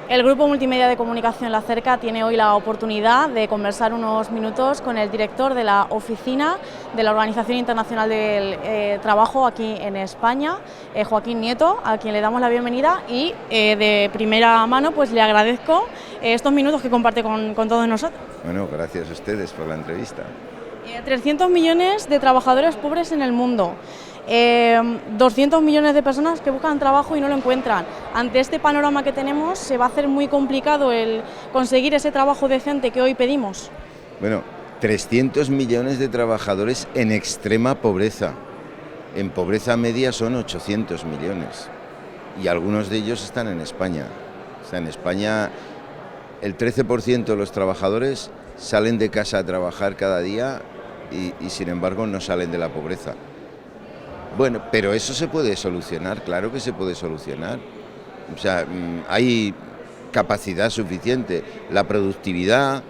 El Grupo Multimedia de Comunicación La Cerca tiene hoy la oportunidad de conversar unos minutos con el director de la oficina de la Organización Internacional del Trabajo aquí en España, Joaquín Nieto, a quien le damos la bienvenida y de primera mano pues le agradezco estos minutos que comparte con todos nosotros. Bueno, gracias a ustedes por la entrevista. 300 millones de trabajadores pobres en el mundo. 200 millones de personas que buscan trabajo y no lo encuentran. Ante este panorama que tenemos, ¿se va a hacer muy complicado el conseguir ese trabajo decente que hoy pedimos? Bueno, 300 millones de trabajadores en extrema pobreza. En pobreza media son 800 millones. Y algunos de ellos están en España. O sea, en España el 13% de los trabajadores salen de casa a trabajar cada día y sin embargo no salen de la pobreza. Bueno, pero eso se puede solucionar, claro que se puede solucionar. O sea, hay capacidad suficiente. La productividad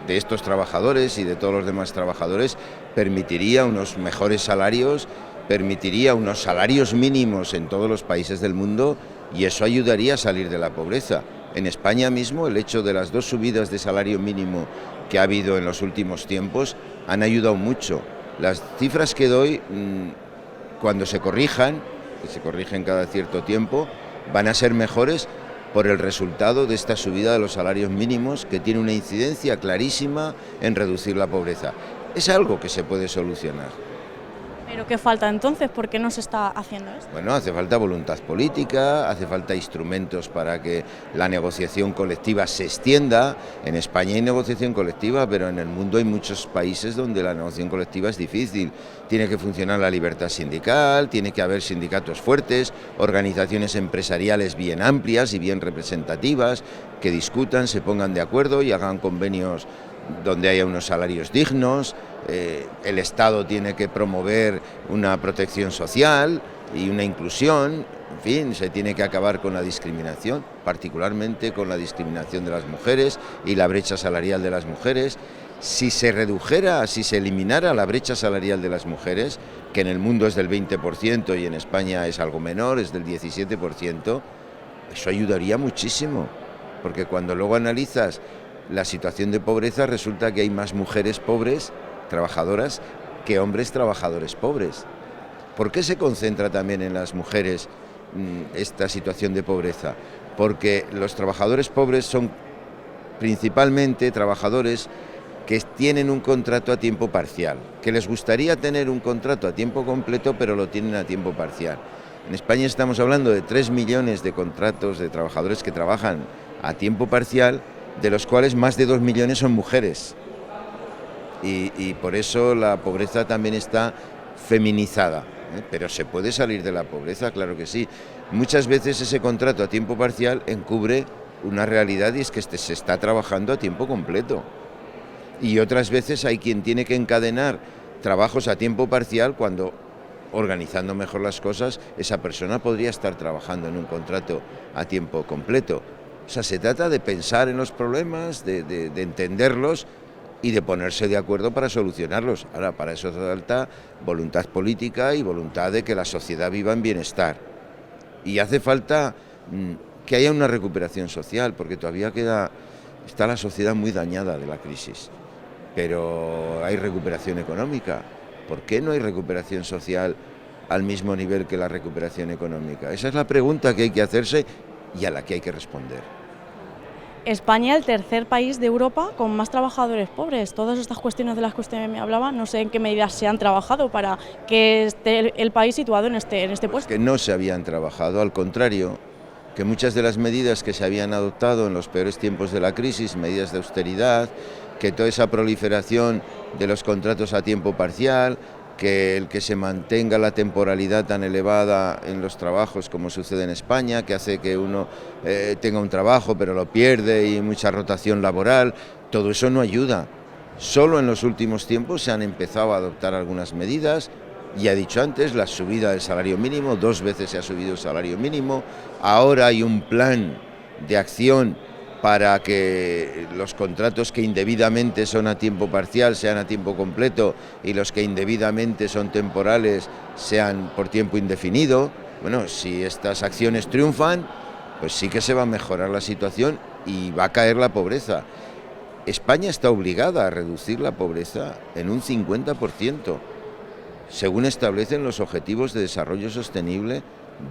de estos trabajadores y de todos los demás trabajadores permitiría unos mejores salarios, permitiría unos salarios mínimos en todos los países del mundo y eso ayudaría a salir de la pobreza. En España mismo, el hecho de las 2 subidas de salario mínimo que ha habido en los últimos tiempos han ayudado mucho. Las cifras que doy, cuando se corrijan, que se corrigen cada cierto tiempo, van a ser mejores por el resultado de esta subida de los salarios mínimos, que tiene una incidencia clarísima en reducir la pobreza. Es algo que se puede solucionar. ¿Pero qué falta entonces? ¿Por qué no se está haciendo esto? Bueno, hace falta voluntad política, hace falta instrumentos para que la negociación colectiva se extienda. En España hay negociación colectiva, pero en el mundo hay muchos países donde la negociación colectiva es difícil. Tiene que funcionar la libertad sindical, tiene que haber sindicatos fuertes, organizaciones empresariales bien amplias y bien representativas, que discutan, se pongan de acuerdo y hagan convenios donde haya unos salarios dignos. El Estado tiene que promover una protección social y una inclusión. En fin, se tiene que acabar con la discriminación, particularmente con la discriminación de las mujeres y la brecha salarial de las mujeres. Si se redujera, si se eliminara la brecha salarial de las mujeres, que en el mundo es del 20% y en España es algo menor, es del 17%, eso ayudaría muchísimo, porque cuando luego analizas la situación de pobreza, resulta que hay más mujeres pobres, trabajadoras, que hombres trabajadores pobres. ¿Por qué se concentra también en las mujeres esta situación de pobreza? Porque los trabajadores pobres son principalmente trabajadores que tienen un contrato a tiempo parcial, que les gustaría tener un contrato a tiempo completo, pero lo tienen a tiempo parcial. En España estamos hablando de 3 millones de contratos de trabajadores que trabajan a tiempo parcial, de los cuales más de 2 millones son mujeres. Y por eso la pobreza también está feminizada, pero se puede salir de la pobreza, claro que sí. Muchas veces ese contrato a tiempo parcial encubre una realidad y es que se está trabajando a tiempo completo. Y otras veces hay quien tiene que encadenar trabajos a tiempo parcial cuando, organizando mejor las cosas, esa persona podría estar trabajando en un contrato a tiempo completo. O sea, se trata de pensar en los problemas, de entenderlos y de ponerse de acuerdo para solucionarlos. Ahora, para eso hace falta voluntad política y voluntad de que la sociedad viva en bienestar. Y hace falta que haya una recuperación social, porque todavía está la sociedad muy dañada de la crisis. Pero hay recuperación económica. ¿Por qué no hay recuperación social al mismo nivel que la recuperación económica? Esa es la pregunta que hay que hacerse y a la que hay que responder. España, el tercer país de Europa con más trabajadores pobres. Todas estas cuestiones de las que usted me hablaba, no sé en qué medidas se han trabajado para que esté el país situado en este puesto. Que no se habían trabajado, al contrario, que muchas de las medidas que se habían adoptado en los peores tiempos de la crisis, medidas de austeridad, que toda esa proliferación de los contratos a tiempo parcial, que el que se mantenga la temporalidad tan elevada en los trabajos como sucede en España, que hace que uno tenga un trabajo pero lo pierde y mucha rotación laboral, todo eso no ayuda. Solo en los últimos tiempos se han empezado a adoptar algunas medidas. Ya he dicho antes, la subida del salario mínimo, 2 veces se ha subido el salario mínimo, ahora hay un plan de acción para que los contratos que indebidamente son a tiempo parcial sean a tiempo completo y los que indebidamente son temporales sean por tiempo indefinido. Bueno, si estas acciones triunfan, pues sí que se va a mejorar la situación y va a caer la pobreza. España está obligada a reducir la pobreza en un 50%, según establecen los Objetivos de Desarrollo Sostenible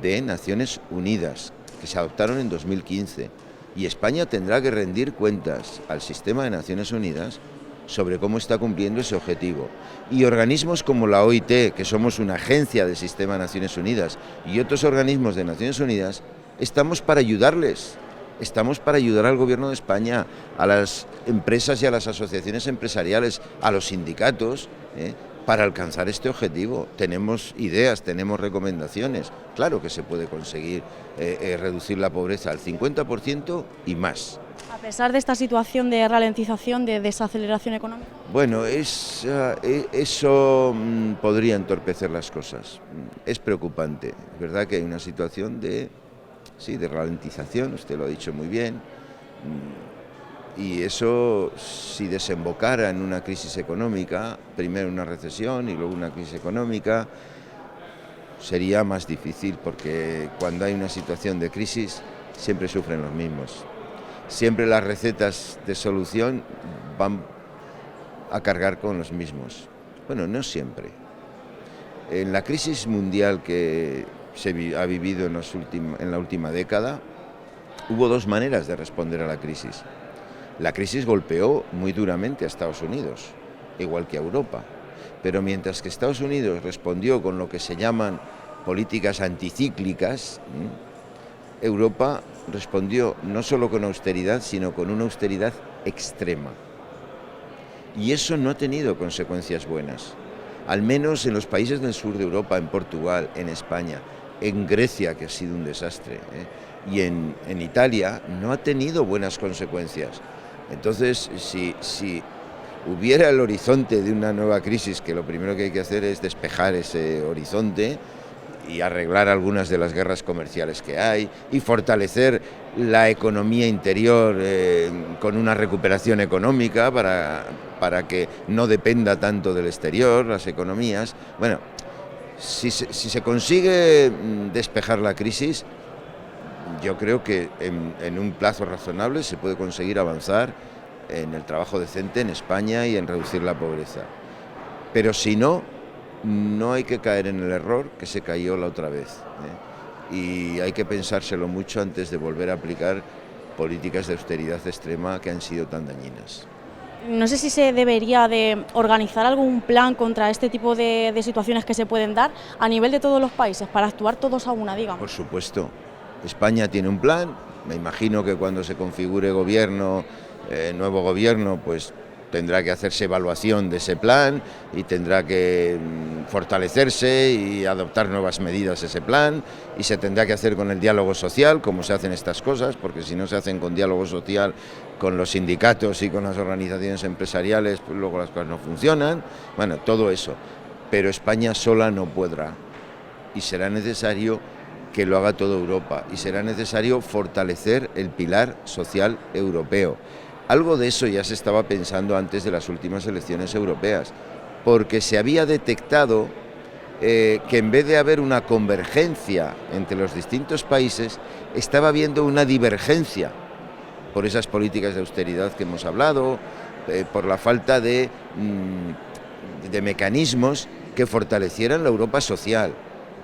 de Naciones Unidas, que se adoptaron en 2015. Y España tendrá que rendir cuentas al sistema de Naciones Unidas sobre cómo está cumpliendo ese objetivo. Y organismos como la OIT, que somos una agencia del sistema de Naciones Unidas, y otros organismos de Naciones Unidas, estamos para ayudarles. Estamos para ayudar al Gobierno de España, a las empresas y a las asociaciones empresariales, a los sindicatos, para alcanzar este objetivo. Tenemos ideas, tenemos recomendaciones. Claro que se puede conseguir reducir la pobreza al 50% y más. A pesar de esta situación de ralentización, de desaceleración económica. Bueno, eso podría entorpecer las cosas. Es preocupante. Es verdad que hay una situación de ralentización, usted lo ha dicho muy bien. Y eso, si desembocara en una crisis económica, primero una recesión y luego una crisis económica, sería más difícil, porque cuando hay una situación de crisis siempre sufren los mismos. Siempre las recetas de solución van a cargar con los mismos. Bueno, no siempre. En la crisis mundial que se ha vivido en la última década, hubo dos maneras de responder a la crisis. La crisis golpeó muy duramente a Estados Unidos, igual que a Europa, pero mientras que Estados Unidos respondió con lo que se llaman políticas anticíclicas, Europa respondió no solo con austeridad, sino con una austeridad extrema. Y eso no ha tenido consecuencias buenas, al menos en los países del sur de Europa, en Portugal, en España, en Grecia, que ha sido un desastre, y en Italia no ha tenido buenas consecuencias. Entonces, si hubiera el horizonte de una nueva crisis, que lo primero que hay que hacer es despejar ese horizonte y arreglar algunas de las guerras comerciales que hay y fortalecer la economía interior con una recuperación económica para que no dependa tanto del exterior, las economías. Bueno, si se consigue despejar la crisis, yo creo que en un plazo razonable se puede conseguir avanzar en el trabajo decente en España y en reducir la pobreza. Pero si no, no hay que caer en el error que se cayó la otra vez. Y hay que pensárselo mucho antes de volver a aplicar políticas de austeridad extrema que han sido tan dañinas. No sé si se debería de organizar algún plan contra este tipo de situaciones que se pueden dar a nivel de todos los países, para actuar todos a una, digamos. Por supuesto. España tiene un plan. Me imagino que cuando se configure nuevo gobierno, pues tendrá que hacerse evaluación de ese plan y tendrá que fortalecerse y adoptar nuevas medidas ese plan, y se tendrá que hacer con el diálogo social, como se hacen estas cosas, porque si no se hacen con diálogo social con los sindicatos y con las organizaciones empresariales, pues luego las cosas no funcionan. Bueno, todo eso. Pero España sola no podrá, y será necesario que lo haga toda Europa, y será necesario fortalecer el pilar social europeo. Algo de eso ya se estaba pensando antes de las últimas elecciones europeas, porque se había detectado que en vez de haber una convergencia entre los distintos países, estaba habiendo una divergencia por esas políticas de austeridad que hemos hablado, por la falta de mecanismos que fortalecieran la Europa social.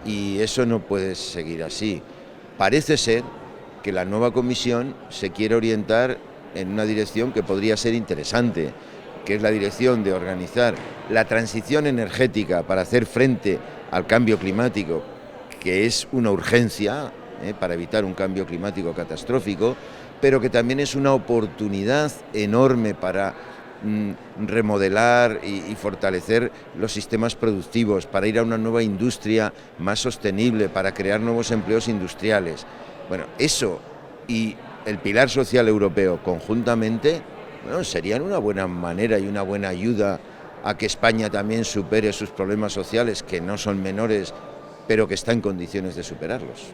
Y eso no puede seguir así. Parece ser que la nueva Comisión se quiere orientar en una dirección que podría ser interesante, que es la dirección de organizar la transición energética para hacer frente al cambio climático, que es una urgencia para evitar un cambio climático catastrófico, pero que también es una oportunidad enorme para remodelar y fortalecer los sistemas productivos, para ir a una nueva industria más sostenible, para crear nuevos empleos industriales. Bueno, eso y el pilar social europeo conjuntamente, bueno, serían una buena manera y una buena ayuda a que España también supere sus problemas sociales, que no son menores, pero que está en condiciones de superarlos.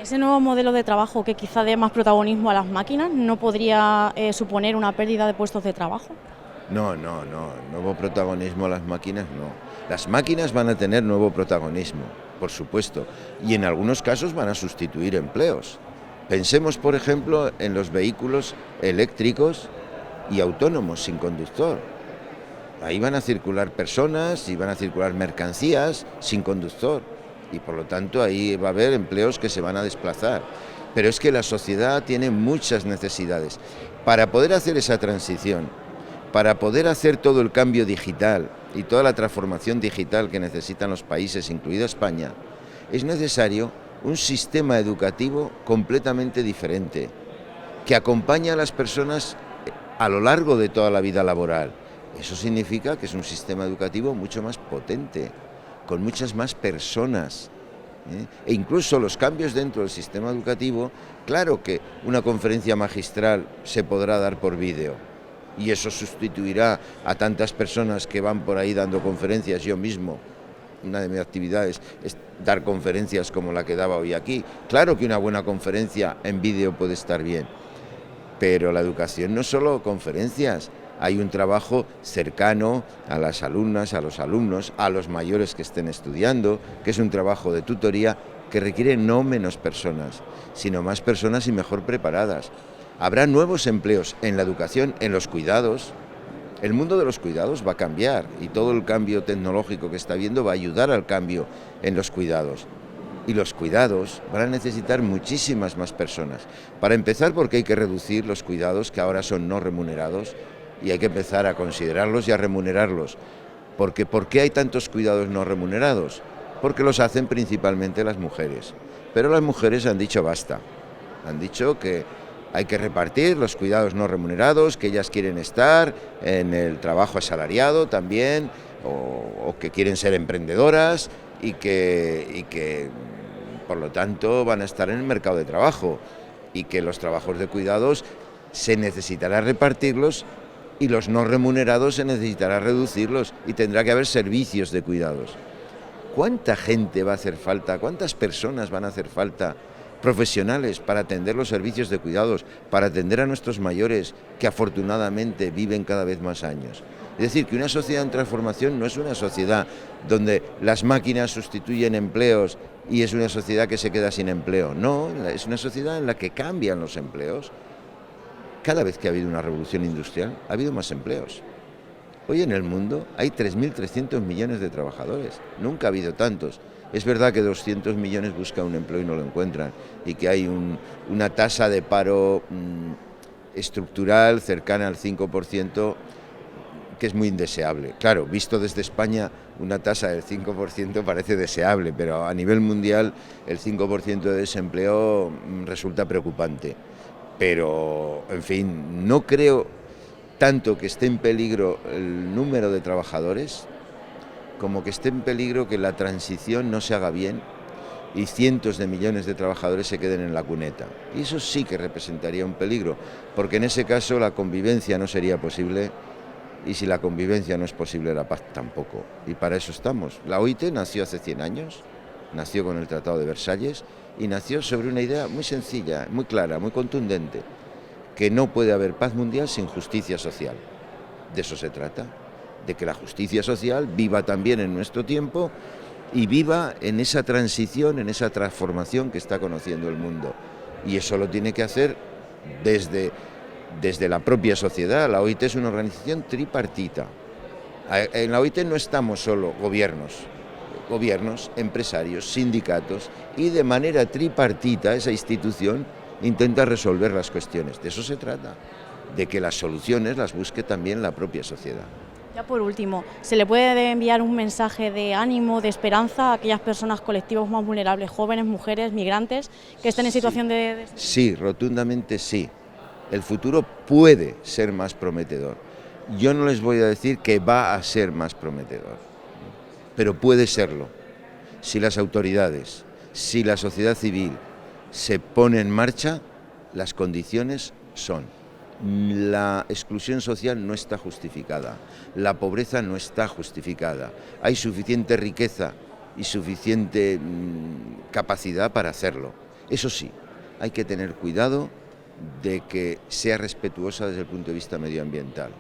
¿Ese nuevo modelo de trabajo que quizá dé más protagonismo a las máquinas no podría suponer una pérdida de puestos de trabajo? No, nuevo protagonismo a las máquinas no. Las máquinas van a tener nuevo protagonismo, por supuesto, y en algunos casos van a sustituir empleos. Pensemos, por ejemplo, en los vehículos eléctricos y autónomos sin conductor. Ahí van a circular personas y van a circular mercancías sin conductor y por lo tanto ahí va a haber empleos que se van a desplazar. Pero es que la sociedad tiene muchas necesidades. Para poder hacer esa transición, para poder hacer todo el cambio digital y toda la transformación digital que necesitan los países, incluida España, es necesario un sistema educativo completamente diferente, que acompañe a las personas a lo largo de toda la vida laboral. Eso significa que es un sistema educativo mucho más potente, con muchas más personas. E incluso los cambios dentro del sistema educativo, claro que una conferencia magistral se podrá dar por vídeo y eso sustituirá a tantas personas que van por ahí dando conferencias. Yo mismo, una de mis actividades es dar conferencias como la que daba hoy aquí. Claro que una buena conferencia en vídeo puede estar bien, pero la educación no es solo conferencias. Hay un trabajo cercano a las alumnas, a los alumnos, a los mayores que estén estudiando, que es un trabajo de tutoría que requiere no menos personas, sino más personas y mejor preparadas. Habrá nuevos empleos en la educación, en los cuidados. El mundo de los cuidados va a cambiar y todo el cambio tecnológico que está habiendo va a ayudar al cambio en los cuidados. Y los cuidados van a necesitar muchísimas más personas. Para empezar, porque hay que reducir los cuidados que ahora son no remunerados, y hay que empezar a considerarlos y a remunerarlos. Porque ¿por qué hay tantos cuidados no remunerados? Porque los hacen principalmente las mujeres. Pero las mujeres han dicho basta. Han dicho que hay que repartir los cuidados no remunerados, que ellas quieren estar en el trabajo asalariado también, o que quieren ser emprendedoras y que por lo tanto van a estar en el mercado de trabajo y que los trabajos de cuidados se necesitará repartirlos y los no remunerados se necesitará reducirlos y tendrá que haber servicios de cuidados. ¿Cuánta gente va a hacer falta? ¿Cuántas personas van a hacer falta? Profesionales para atender los servicios de cuidados, para atender a nuestros mayores que afortunadamente viven cada vez más años. Es decir, que una sociedad en transformación no es una sociedad donde las máquinas sustituyen empleos y es una sociedad que se queda sin empleo. No, es una sociedad en la que cambian los empleos. Cada vez que ha habido una revolución industrial, ha habido más empleos. Hoy en el mundo hay 3.300 millones de trabajadores, nunca ha habido tantos. Es verdad que 200 millones buscan un empleo y no lo encuentran, y que hay una tasa de paro estructural cercana al 5%, que es muy indeseable. Claro, visto desde España, una tasa del 5% parece deseable, pero a nivel mundial el 5% de desempleo resulta preocupante. Pero, en fin, no creo tanto que esté en peligro el número de trabajadores como que esté en peligro que la transición no se haga bien y cientos de millones de trabajadores se queden en la cuneta. Y eso sí que representaría un peligro, porque en ese caso la convivencia no sería posible y si la convivencia no es posible, la paz tampoco. Y para eso estamos. La OIT nació hace 100 años, nació con el Tratado de Versalles y nació sobre una idea muy sencilla, muy clara, muy contundente, que no puede haber paz mundial sin justicia social. De eso se trata, de que la justicia social viva también en nuestro tiempo y viva en esa transición, en esa transformación que está conociendo el mundo. Y eso lo tiene que hacer desde la propia sociedad. La OIT es una organización tripartita. En la OIT no estamos solo gobiernos, empresarios, sindicatos, y de manera tripartita esa institución intenta resolver las cuestiones. De eso se trata, de que las soluciones las busque también la propia sociedad. Ya por último, ¿se le puede enviar un mensaje de ánimo, de esperanza a aquellas personas, colectivos más vulnerables, jóvenes, mujeres, migrantes, que estén en situación de... Sí, rotundamente sí. El futuro puede ser más prometedor. Yo no les voy a decir que va a ser más prometedor, pero puede serlo. Si las autoridades, si la sociedad civil se pone en marcha, las condiciones son. La exclusión social no está justificada, la pobreza no está justificada, hay suficiente riqueza y suficiente capacidad para hacerlo. Eso sí, hay que tener cuidado de que sea respetuosa desde el punto de vista medioambiental,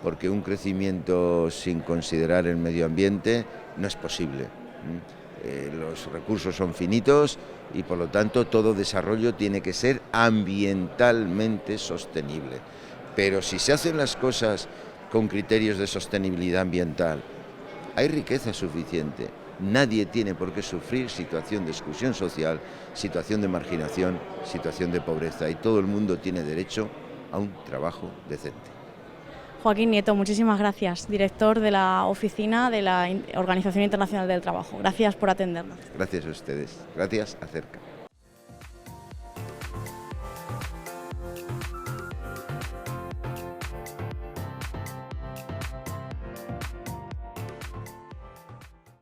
porque un crecimiento sin considerar el medio ambiente no es posible. Los recursos son finitos y por lo tanto todo desarrollo tiene que ser ambientalmente sostenible. Pero si se hacen las cosas con criterios de sostenibilidad ambiental, hay riqueza suficiente. Nadie tiene por qué sufrir situación de exclusión social, situación de marginación, situación de pobreza, y todo el mundo tiene derecho a un trabajo decente. Joaquín Nieto, muchísimas gracias, director de la oficina de la Organización Internacional del Trabajo. Gracias por atendernos. Gracias a ustedes. Gracias a Cerca.